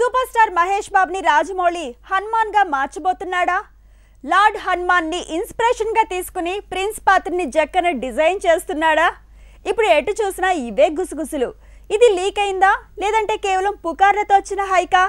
Super star Mahesh బాబుని రాజమౌళి హనుమాన్ గా మార్చబోతున్నాడా? Lord Hanuman ని ఇన్స్పిరేషన్ గా తీసుకుని ప్రిన్స్ పాత్రని జక్కన డిజైన్ చేస్తున్నాడా? ఇప్పుడు ఎటు చూసినా ఇవే గుసగుసలు. ఇది లీక్ అయిందా లేదంటే కేవలం పుకార్లతో వచ్చిన హైకా?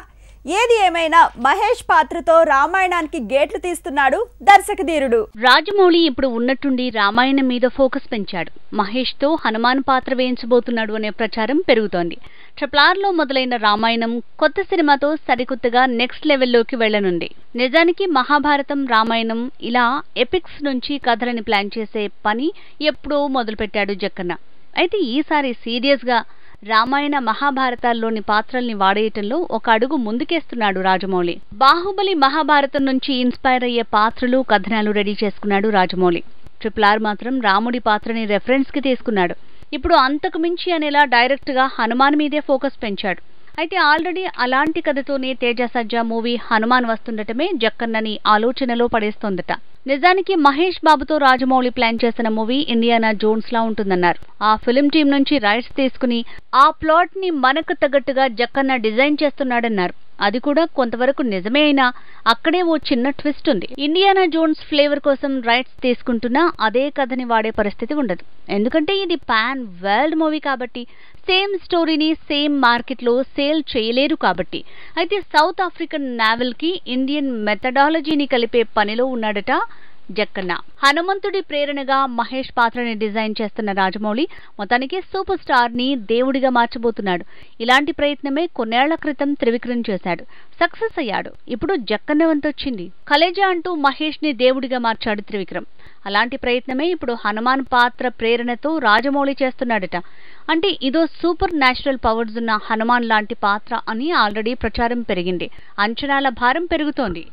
ఏది ఏమైనా మహేష్ పాత్రతో రామాయణానికి గేట్లు తీస్తున్నాడు దర్శకధీరుడు. రాజమౌళి ఇప్పుడు ఉన్నట్టుండి రామాయణం మీద ఫోకస్ పెంచాడు. మహేష్ తో హనుమాన్ పాత్ర వేయించబోతున్నాడు అనే ప్రచారం పెరుగుతోంది. ట్రిపుల్ లో మొదలైన రామాయణం కొత్త సినిమాతో సరికొత్తగా నెక్స్ట్ లెవెల్లోకి వెళ్లనుంది. నిజానికి మహాభారతం, రామాయణం ఇలా ఎపిక్స్ నుంచి కథలని ప్లాన్ చేసే పని ఎప్పుడో మొదలుపెట్టాడు జక్కన్న. అయితే ఈసారి సీరియస్ గా రామాయణ మహాభారతాల్లోని పాత్రల్ని వాడేయటంలో ఒక అడుగు ముందుకేస్తున్నాడు రాజమౌళి. బాహుబలి, మహాభారతం నుంచి ఇన్స్పైర్ అయ్యే పాత్రలు, కథనాలు రెడీ చేసుకున్నాడు రాజమౌళి. ట్రిపుల్ మాత్రం రాముడి పాత్రని రెఫరెన్స్ కి తీసుకున్నాడు. ఇప్పుడు అంతకు మించి అనేలా డైరెక్ట్ గా హనుమాన్ మీదే ఫోకస్ పెంచాడు. అయితే ఆల్రెడీ అలాంటి కథతోనే తేజ సజ్జా మూవీ హనుమాన్ వస్తుండటమే జక్కన్నని ఆలోచనలో పడేస్తోందట. నిజానికి మహేష్ బాబుతో రాజమౌళి ప్లాన్ చేసిన మూవీ ఇండియానా జోన్స్ లా ఉంటుందన్నారు. ఆ ఫిలిం టీం నుంచి రైట్స్ తీసుకుని ఆ ప్లాట్ ని మనకు తగ్గట్టుగా జక్కన్న డిజైన్ చేస్తున్నాడన్నారు. అది కూడా కొంతవరకు నిజమే అయినా అక్కడే ఓ చిన్న ట్విస్ట్ ఉంది. ఇండియానా జోన్స్ ఫ్లేవర్ కోసం రైట్స్ తీసుకుంటున్నా అదే కథని వాడే పరిస్థితి ఉండదు. ఎందుకంటే ఇది పాన్ వరల్డ్ మూవీ కాబట్టి సేమ్ స్టోరీని సేమ్ మార్కెట్ లో సేల్ చేయలేరు కాబట్టి. అయితే సౌత్ ఆఫ్రికన్ నావెల్ కి ఇండియన్ మెథడాలజీని కలిపే పనిలో ఉన్నాడట జక్కన్న. హనుమంతుడి ప్రేరణగా మహేష్ పాత్రని డిజైన్ చేస్తున్న రాజమౌళి మొత్తానికి సూపర్ స్టార్ ని దేవుడిగా మార్చబోతున్నాడు. ఇలాంటి ప్రయత్నమే కొన్నేళ్ల క్రితం త్రివిక్రమ్ చేశాడు. సక్సెస్ అయ్యాడు. ఇప్పుడు జక్కన్న వంతొచ్చింది. కలేజా అంటూ మహేష్ ని దేవుడిగా మార్చాడు త్రివిక్రమ్. అలాంటి ప్రయత్నమే ఇప్పుడు హనుమాన్ పాత్ర ప్రేరణతో రాజమౌళి చేస్తున్నాడట. అంటే ఇదో సూపర్ న్యాచురల్ పవర్స్ ఉన్న హనుమాన్ లాంటి పాత్ర అని ఆల్రెడీ ప్రచారం పెరిగింది. అంచనాల భారం పెరుగుతోంది.